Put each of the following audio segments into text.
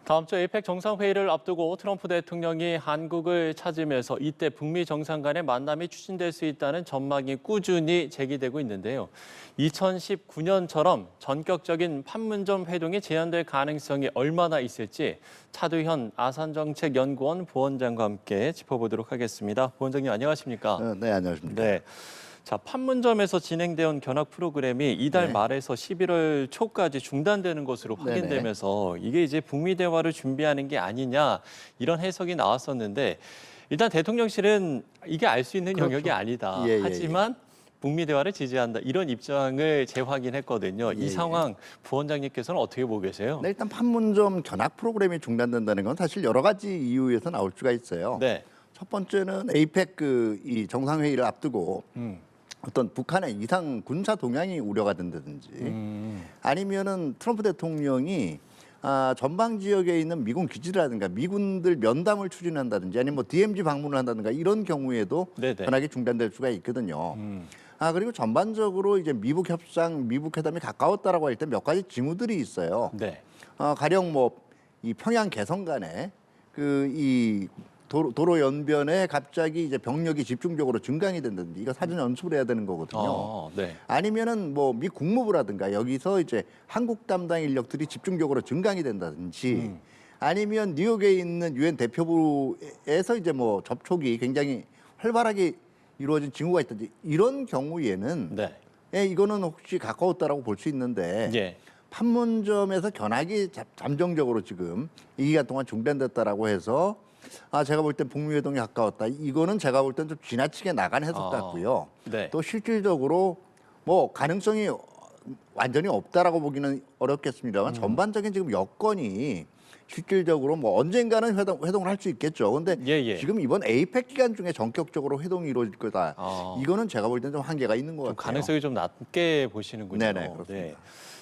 다음 주 에이펙 정상회의를 앞두고 트럼프 대통령이 한국을 찾으면서 이때 북미 정상 간의 만남이 추진될 수 있다는 전망이 꾸준히 제기되고 있는데요. 2019년처럼 전격적인 판문점 회동이 제한될 가능성이 얼마나 있을지 차두현 아산정책연구원 부원장과 함께 짚어보도록 하겠습니다. 부원장님 안녕하십니까? 네, 안녕하십니까. 네. 자, 판문점에서 진행되어 온 견학 프로그램이 이달 네. 말에서 11월 초까지 중단되는 것으로 확인되면서 이게 이제 북미 대화를 준비하는 게 아니냐 이런 해석이 나왔었는데 일단 대통령실은 이게 알 수 있는 그렇죠. 영역이 아니다. 예, 예, 하지만 북미 대화를 지지한다. 이런 입장을 재확인했거든요. 예, 이 상황 부원장님께서는 어떻게 보고 계세요? 네, 일단 판문점 견학 프로그램이 중단된다는 건 사실 여러 가지 이유에서 나올 수가 있어요. 네. 첫 번째는 에이펙 이 정상회의를 앞두고 어떤 북한의 이상 군사 동향이 우려가 된다든지 아니면은 트럼프 대통령이 전방 지역에 있는 미군 기지라든가 미군들 면담을 추진한다든지 아니면 뭐 DMZ 방문을 한다든가 이런 경우에도 네네. 견학이 중단될 수가 있거든요. 그리고 전반적으로 이제 미북 협상, 미북 회담이 가까웠다라고 할 때 몇 가지 징후들이 있어요. 네. 가령 뭐 이 평양 개성 간에 이 도로 연변에 갑자기 이제 병력이 집중적으로 증강이 된다든지 이거 사전 연습을 해야 되는 거거든요. 네. 아니면은 뭐 미 국무부라든가 여기서 이제 한국 담당 인력들이 집중적으로 증강이 된다든지 아니면 뉴욕에 있는 유엔 대표부에서 이제 뭐 접촉이 굉장히 활발하게 이루어진 징후가 있든지 이런 경우에는 네. 이거는 혹시 가까웠다라고 볼 수 있는데 예. 판문점에서 견학이 잠정적으로 지금 이 기간 동안 중단됐다라고 해서 제가 볼 땐 북미 회동이 가까웠다. 이거는 제가 볼 땐 좀 지나치게 나간 해석 같고요. 네. 또 실질적으로 뭐 가능성이 완전히 없다라고 보기는 어렵겠습니다만 전반적인 지금 여건이 실질적으로 뭐 언젠가는 회동을 할 수 있겠죠. 근데 예. 지금 이번 에이펙 기간 중에 전격적으로 회동이 이루어질 거다. 이거는 제가 볼 땐 좀 한계가 있는 것 좀 같아요. 가능성이 좀 낮게 보시는군요. 네네, 그렇습니다.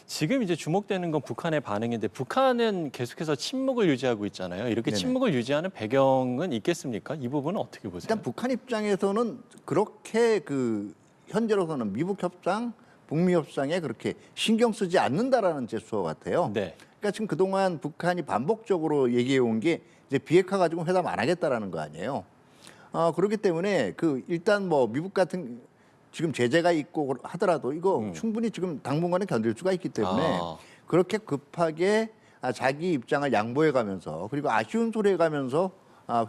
지금 이제 주목되는 건 북한의 반응인데 북한은 계속해서 침묵을 유지하고 있잖아요. 이렇게 네네. 침묵을 유지하는 배경은 있겠습니까? 이 부분은 어떻게 보세요? 일단 북한 입장에서는 그렇게 현재로서는 미북 협상, 북미 협상에 그렇게 신경 쓰지 않는다라는 제스처 같아요. 네. 그러니까 지금 그동안 북한이 반복적으로 얘기해 온 게 이제 비핵화 가지고 회담 안 하겠다라는 거 아니에요. 그렇기 때문에 일단 뭐 미국 같은 지금 제재가 있고 하더라도 이거 충분히 지금 당분간은 견딜 수가 있기 때문에 그렇게 급하게 자기 입장을 양보해 가면서 그리고 아쉬운 소리 해 가면서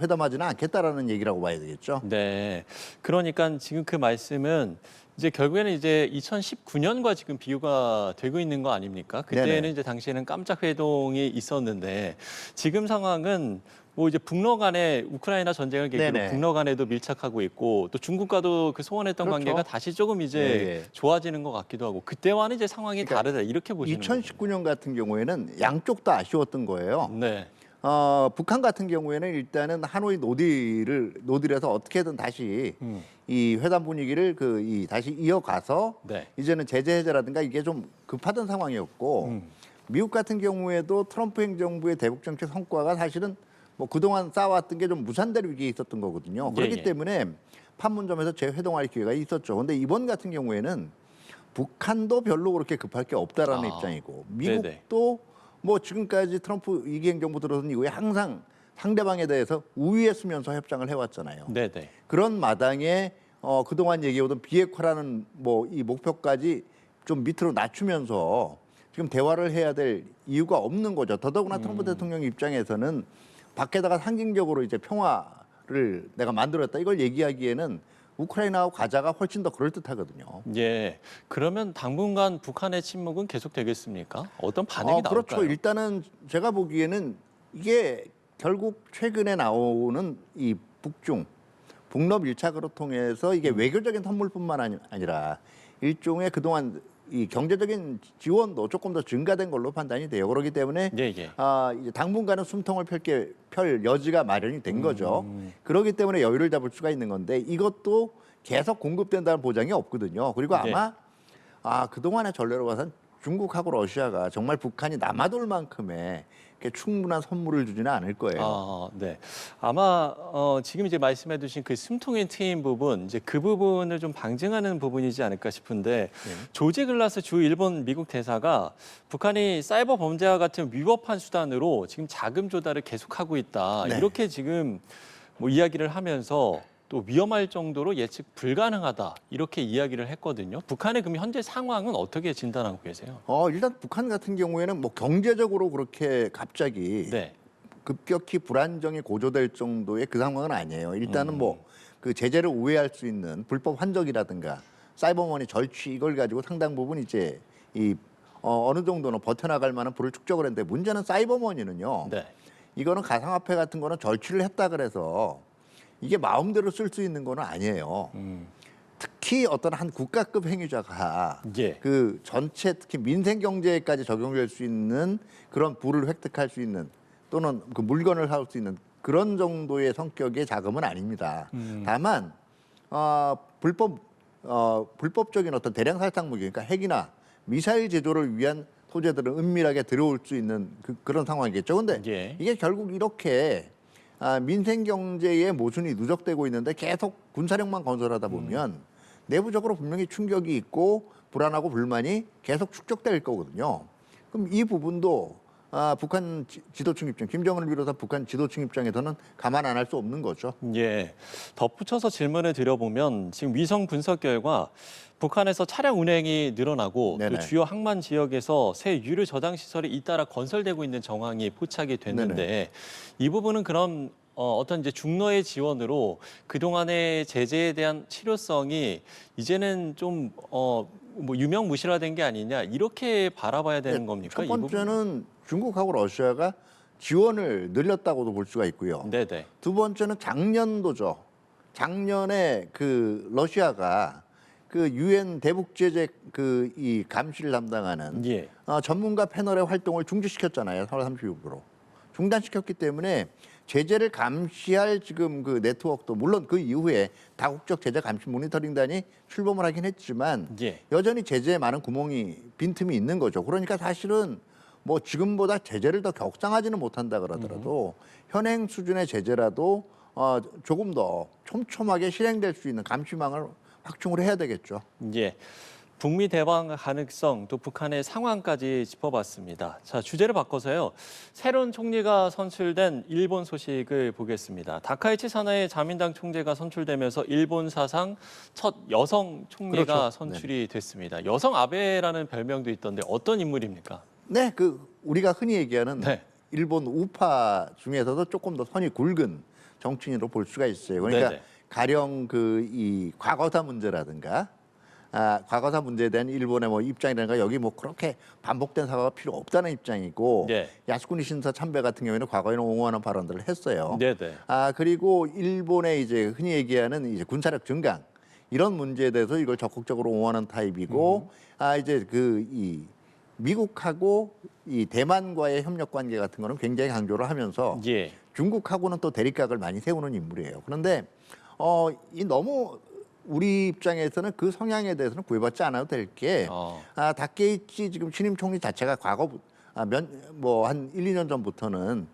회담하지는 않겠다라는 얘기라고 봐야 되겠죠. 네. 그러니까 지금 그 말씀은 이제 결국에는 이제 2019년과 지금 비교가 되고 있는 거 아닙니까? 그때는 네네. 이제 당시에는 깜짝 회동이 있었는데 지금 상황은 뭐 이제 북러 간에 우크라이나 전쟁을 계기로 네네. 북러 간에도 밀착하고 있고 또 중국과도 그 소원했던 그렇죠. 관계가 다시 조금 이제 예. 좋아지는 것 같기도 하고 그때와는 이제 상황이 그러니까 다르다 이렇게 보시는 거죠. 2019년 같은 경우에는 양쪽 다 아쉬웠던 거예요. 네. 북한 같은 경우에는 일단은 하노이 노딜에서 어떻게든 다시 이 회담 분위기를 다시 이어가서 네. 이제는 제재 해제라든가 이게 좀 급하던 상황이었고 미국 같은 경우에도 트럼프 행정부의 대북 정책 성과가 사실은 뭐 그동안 쌓아왔던 게 좀 무산될 위기에 있었던 거거든요. 그렇기 예. 때문에 판문점에서 재회동할 기회가 있었죠. 근데 이번 같은 경우에는 북한도 별로 그렇게 급할 게 없다라는 입장이고 미국도 뭐 지금까지 트럼프 2기 행정부 들어선 이후에 항상 상대방에 대해서 우위했으면서 협상을 해왔잖아요. 네네. 그런 마당에 그동안 얘기해오던 비핵화라는 뭐 이 목표까지 좀 밑으로 낮추면서 지금 대화를 해야 될 이유가 없는 거죠. 더더구나 트럼프 대통령 입장에서는 밖에다가 상징적으로 이제 평화를 내가 만들었다 이걸 얘기하기에는 우크라이나하고 가자가 훨씬 더 그럴듯하거든요. 예. 그러면 당분간 북한의 침묵은 계속 되겠습니까? 어떤 반응이 나올까요? 그렇죠. 일단은 제가 보기에는 이게 결국 최근에 나오는 이 북러 밀착으로 통해서 이게 외교적인 선물뿐만 아니라 일종의 그동안 이 경제적인 지원도 조금 더 증가된 걸로 판단이 돼요. 그렇기 때문에 예. 이제 당분간은 숨통을 펼 여지가 마련이 된 거죠. 그렇기 때문에 여유를 잡을 수가 있는 건데 이것도 계속 공급된다는 보장이 없거든요. 그리고 아마 그동안의 전례로 봐서는 중국하고 러시아가 정말 북한이 남아돌 만큼의 이렇게 충분한 선물을 주지는 않을 거예요. 아, 네. 아마 지금 이제 말씀해주신 그 숨통이 트인 부분, 이제 그 부분을 좀 방증하는 부분이지 않을까 싶은데 조지 글라스 주 일본 미국 대사가 북한이 사이버 범죄와 같은 위법한 수단으로 지금 자금 조달을 계속하고 있다. 네. 이렇게 지금 뭐 이야기를 하면서 또 위험할 정도로 예측 불가능하다 이렇게 이야기를 했거든요. 북한의 그럼 현재 상황은 어떻게 진단하고 계세요? 일단 북한 같은 경우에는 뭐 경제적으로 그렇게 갑자기 네. 급격히 불안정이 고조될 정도의 그 상황은 아니에요. 일단은 뭐 그 제재를 우회할 수 있는 불법 환적이라든가 사이버머니 절취 이걸 가지고 상당 부분 이제 어느 정도는 버텨나갈 만한 부를 축적을 했는데 문제는 사이버머니는요. 네. 이거는 가상화폐 같은 거는 절취를 했다 그래서 이게 마음대로 쓸 수 있는 거는 아니에요. 특히 어떤 한 국가급 행위자가 예. 그 전체 특히 민생 경제에까지 적용될 수 있는 그런 부를 획득할 수 있는 또는 그 물건을 살 수 있는 그런 정도의 성격의 자금은 아닙니다. 다만 불법적인 어떤 대량 살상 무기, 그러니까 핵이나 미사일 제조를 위한 소재들은 은밀하게 들어올 수 있는 그런 상황이겠죠. 근데 예. 이게 결국 이렇게 민생 경제의 모순이 누적되고 있는데 계속 군사력만 건설하다 보면 내부적으로 분명히 충격이 있고 불안하고 불만이 계속 축적될 거거든요. 그럼 이 부분도 북한 지도층 입장, 김정은을 비롯한 북한 지도층 입장에서는 가만 안 할 수 없는 거죠. 예. 덧붙여서 질문을 드려보면 지금 위성 분석 결과 북한에서 차량 운행이 늘어나고 네네. 또 주요 항만 지역에서 새 유류 저장 시설이 잇따라 건설되고 있는 정황이 포착이 됐는데 이 부분은 그럼 어떤 이제 중러의 지원으로 그동안의 제재에 대한 실효성이 이제는 좀 뭐 유명무실화된 게 아니냐 이렇게 바라봐야 되는 겁니까? 첫 이 부분? 번째는 중국하고 러시아가 지원을 늘렸다고도 볼 수가 있고요. 네네. 두 번째는 작년도죠. 작년에 그 러시아가 그 유엔 대북 제재 그 이 감시를 담당하는 예. 전문가 패널의 활동을 중지시켰잖아요. 4월 30일부로 중단시켰기 때문에 제재를 감시할 지금 그 네트워크도 물론 그 이후에 다국적 제재 감시 모니터링단이 출범을 하긴 했지만 예. 여전히 제재에 많은 구멍이 빈틈이 있는 거죠. 그러니까 사실은 뭐 지금보다 제재를 더 격상하지는 못한다 그러더라도 현행 수준의 제재라도 조금 더 촘촘하게 실행될 수 있는 감시망을 확충을 해야 되겠죠. 예. 북미 대화 가능성 또 북한의 상황까지 짚어봤습니다. 자, 주제를 바꿔서요. 새로운 총리가 선출된 일본 소식을 보겠습니다. 다카이치 사나이 자민당 총재가 선출되면서 일본 사상 첫 여성 총리가 그렇죠. 선출이 됐습니다. 여성 아베라는 별명도 있던데 어떤 인물입니까? 네, 그 우리가 흔히 얘기하는 네. 일본 우파 중에서도 조금 더 선이 굵은 정치인으로 볼 수가 있어요. 그러니까 네네. 가령 그 이 과거사 문제라든가 과거사 문제에 대한 일본의 뭐 입장이라든가 여기 뭐 그렇게 반복된 사과가 필요 없다는 입장이고 네. 야스쿠니 신사 참배 같은 경우에는 과거에는 옹호하는 발언들을 했어요. 네네. 그리고 일본의 이제 흔히 얘기하는 이제 군사력 증강 이런 문제에 대해서 이걸 적극적으로 옹호하는 타입이고 이제 그 이 미국하고 이 대만과의 협력 관계 같은 거는 굉장히 강조를 하면서 예. 중국하고는 또 대립각을 많이 세우는 인물이에요. 그런데 이 너무 우리 입장에서는 그 성향에 대해서는 구애받지 않아도 될 게 다케이치 지금 신임 총리 자체가 과거 뭐 한 1, 2년 전부터는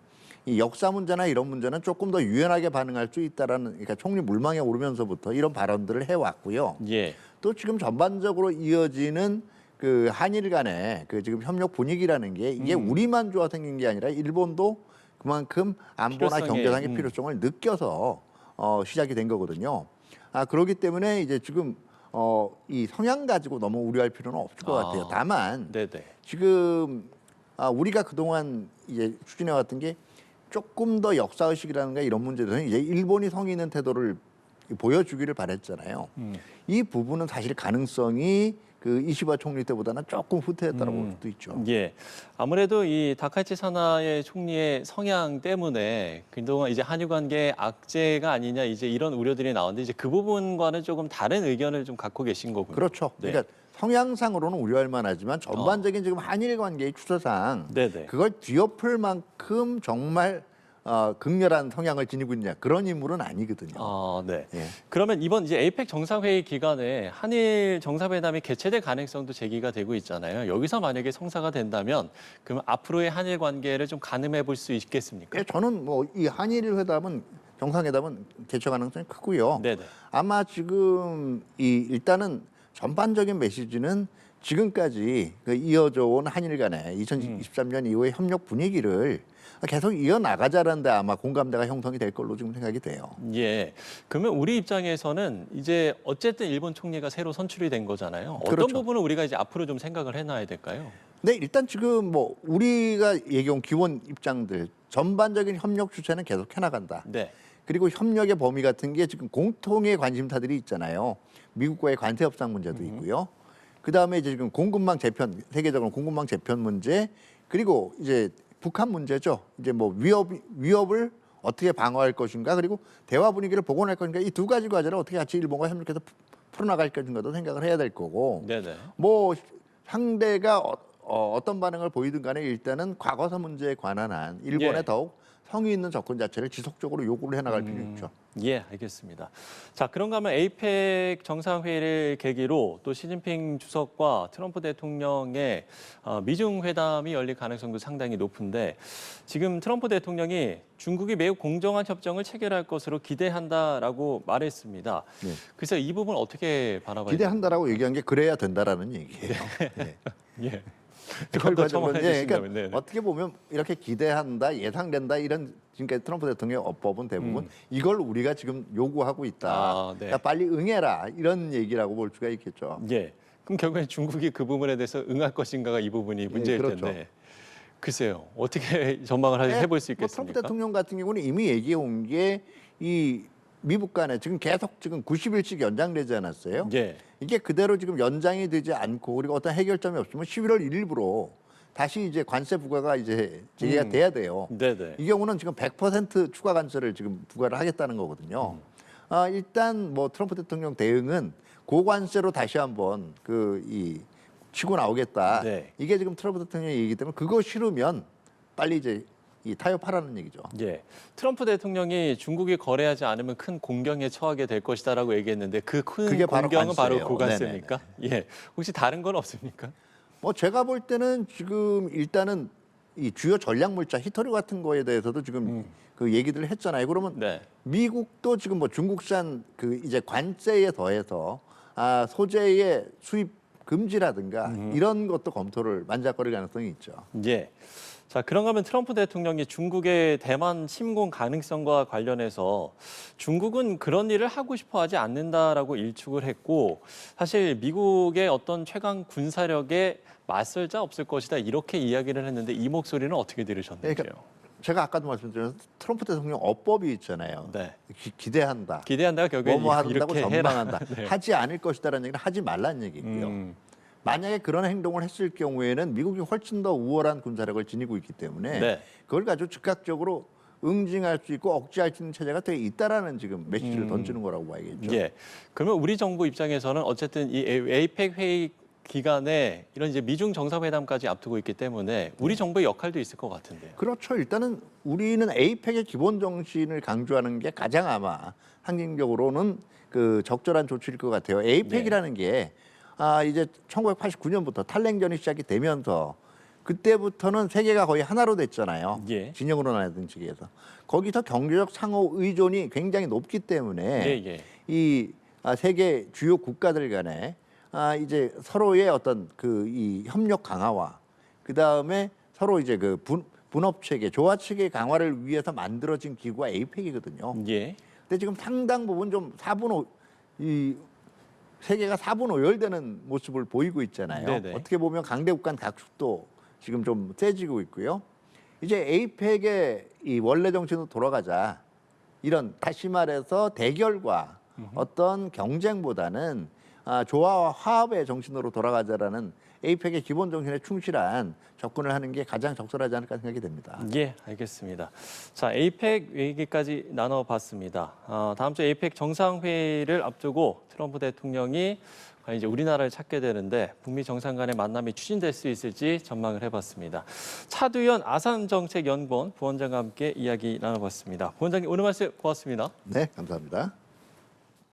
이 역사 문제나 이런 문제는 조금 더 유연하게 반응할 수 있다라는 그러니까 총리 물망에 오르면서부터 이런 발언들을 해왔고요. 예. 또 지금 전반적으로 이어지는 그 한일 간의 그 지금 협력 분위기라는 게 이게 우리만 좋아 생긴 게 아니라 일본도 그만큼 안보나 경제상의 필요성을 느껴서 시작이 된 거거든요. 그렇기 때문에 이제 지금 이 성향 가지고 너무 우려할 필요는 없을 것 같아요. 다만 네네. 지금 우리가 그동안 이제 추진해 왔던 게 조금 더 역사 의식이라든가 이런 문제들은 이제 일본이 성의 있는 태도를 보여주기를 바랬잖아요. 이 부분은 사실 가능성이 그 이시바 총리 때보다는 조금 후퇴했다고 볼 수도 있죠. 예. 아무래도 이 다카이치 사나이 총리의 성향 때문에 그동안 이제 한일 관계의 악재가 아니냐 이제 이런 우려들이 나오는데 이제 그 부분과는 조금 다른 의견을 좀 갖고 계신 거군요. 그렇죠. 네. 그러니까 성향상으로는 우려할 만하지만 전반적인 지금 한일 관계의 추세상 네네. 그걸 뒤엎을 만큼 정말 극렬한 성향을 지니고 있냐 그런 인물은 아니거든요. 아, 네. 예. 그러면 이번 이제 에이펙 정상회의 기간에 한일 정상회담이 개최될 가능성도 제기가 되고 있잖아요. 여기서 만약에 성사가 된다면 그럼 앞으로의 한일 관계를 좀 가늠해 볼 수 있겠습니까? 예, 저는 뭐 이 한일 회담은 정상회담은 개최 가능성이 크고요. 네네. 아마 지금 이 일단은 전반적인 메시지는 지금까지 그 이어져 온 한일 간의 2023년 이후의 협력 분위기를 계속 이어나가자는데 아마 공감대가 형성이 될 걸로 지금 생각이 돼요. 예. 그러면 우리 입장에서는 이제 어쨌든 일본 총리가 새로 선출이 된 거잖아요. 어떤 그렇죠. 부분을 우리가 이제 앞으로 좀 생각을 해놔야 될까요? 네, 일단 지금 뭐 우리가 얘기한 기본 입장들 전반적인 협력 주체는 계속 해나간다. 네. 그리고 협력의 범위 같은 게 지금 공통의 관심사들이 있잖아요. 미국과의 관세 협상 문제도 있고요. 그다음에 이제 지금 공급망 재편, 세계적으로 공급망 재편 문제, 그리고 이제 북한 문제죠. 이제 뭐 위협을 어떻게 방어할 것인가, 그리고 대화 분위기를 복원할 것인가, 이 두 가지 과제를 어떻게 같이 일본과 협력해서 풀어나갈 것인가도 생각을 해야 될 거고. 네네. 뭐 상대가 어떤 반응을 보이든 간에 일단은 과거사 문제에 관한 한 일본에 예. 더욱 성의 있는 접근 자체를 지속적으로 요구를 해나갈 필요 있죠. 예, 알겠습니다. 자, 그런가 하면 에이펙 정상회의를 계기로 또 시진핑 주석과 트럼프 대통령의 미중 회담이 열릴 가능성도 상당히 높은데 지금 트럼프 대통령이 중국이 매우 공정한 협정을 체결할 것으로 기대한다라고 말했습니다. 네. 그래서 이 부분 어떻게 바라봐야 기대한다라고 얘기한 게 그래야 된다라는 얘기예요. 네. 예. 조금 더 첨언해 예, 주신다면. 그러니까 어떻게 보면 이렇게 기대한다, 예상된다 이런 지금까지 트럼프 대통령의 어법은 대부분 이걸 우리가 지금 요구하고 있다. 아, 네. 그러니까 빨리 응해라 이런 얘기라고 볼 수가 있겠죠. 예. 그럼 결국엔 중국이 그 부분에 대해서 응할 것인가가 이 부분이 문제일 그렇죠. 텐데. 글쎄요. 어떻게 전망을 해볼 수 뭐 있겠습니까? 트럼프 대통령 같은 경우는 이미 얘기해 온 게 이 미국 간에 지금 계속 지금 90일씩 연장되지 않았어요? 예. 이게 그대로 지금 연장이 되지 않고 그리고 어떤 해결점이 없으면 11월 1일부로 다시 이제 관세 부과가 이제 재개가 돼야 돼요. 네네. 이 경우는 지금 100% 추가 관세를 지금 부과를 하겠다는 거거든요. 일단 뭐 트럼프 대통령 대응은 고관세로 다시 한번 치고 나오겠다. 네. 이게 지금 트럼프 대통령의 얘기이기 때문에 그거 싫으면 빨리 이제 이 타협하라는 얘기죠. 예. 트럼프 대통령이 중국이 거래하지 않으면 큰 공경에 처하게 될 것이다라고 얘기했는데 그 큰 그게 바로 공경은 바로 관세예요. 고관세입니까? 예. 혹시 다른 건 없습니까? 뭐 제가 볼 때는 지금 일단은 이 주요 전략 물자 히토류 같은 거에 대해서도 지금 그 얘기들을 했잖아요. 그러면 네. 미국도 지금 뭐 중국산 그 이제 관세에 더해서 소재의 수입 금지라든가 이런 것도 검토를 만작거릴 가능성이 있죠. 예. 자, 그런가 하면 트럼프 대통령이 중국의 대만 침공 가능성과 관련해서 중국은 그런 일을 하고 싶어 하지 않는다라고 일축을 했고 사실 미국의 어떤 최강 군사력에 맞설 자 없을 것이다 이렇게 이야기를 했는데 이 목소리는 어떻게 들으셨는지요? 그러니까 제가 아까도 말씀드린 트럼프 대통령 어법이 있잖아요. 네. 기대한다. 기대한다가 결국에 뭐뭐 한다고 이렇게 해라. 전망한다. 네. 하지 않을 것이다라는 얘기는 하지 말라는 얘기고요. 만약에 그런 행동을 했을 경우에는 미국이 훨씬 더 우월한 군사력을 지니고 있기 때문에 네. 그걸 가지고 즉각적으로 응징할 수 있고 억제할 수 있는 체제가 되어 있다라는 지금 메시지를 던지는 거라고 봐야겠죠. 예. 그러면 우리 정부 입장에서는 어쨌든 이 에이펙 회의 기간에 이런 이제 미중 정상회담까지 앞두고 있기 때문에 우리 정부의 역할도 있을 것 같은데요. 그렇죠. 일단은 우리는 에이펙의 기본 정신을 강조하는 게 가장 아마 상징적으로는 그 적절한 조치일 것 같아요. 에이펙이라는 게 이제 1989년부터 탈냉전이 시작이 되면서 그때부터는 세계가 거의 하나로 됐잖아요. 예. 진영으로 나뉘던 시기에서 거기서 경제적 상호 의존이 굉장히 높기 때문에 예. 이 세계 주요 국가들 간에 이제 서로의 어떤 이 협력 강화와 그 다음에 서로 이제 그 분업 체계, 조화 체계 강화를 위해서 만들어진 기구가 에이펙이거든요. 예. 근데 지금 상당 부분 좀 이 세계가 4분 오열되는 모습을 보이고 있잖아요. 네네. 어떻게 보면 강대국 간 각축도 지금 좀 세지고 있고요. 이제 에이펙의 이 원래 정신으로 돌아가자. 이런 다시 말해서 대결과 어떤 경쟁보다는 조화와 화합의 정신으로 돌아가자라는 에이펙의 기본 정신에 충실한 접근을 하는 게 가장 적절하지 않을까 생각이 됩니다. 예, 알겠습니다. 자, 에이펙 얘기까지 나눠봤습니다. 다음 주 에이펙 정상회의를 앞두고 트럼프 대통령이 과연 이제 우리나라를 찾게 되는데 북미 정상 간의 만남이 추진될 수 있을지 전망을 해봤습니다. 차두현 아산정책연구원 부원장과 함께 이야기 나눠봤습니다. 부원장님 오늘 말씀 고맙습니다. 네, 감사합니다.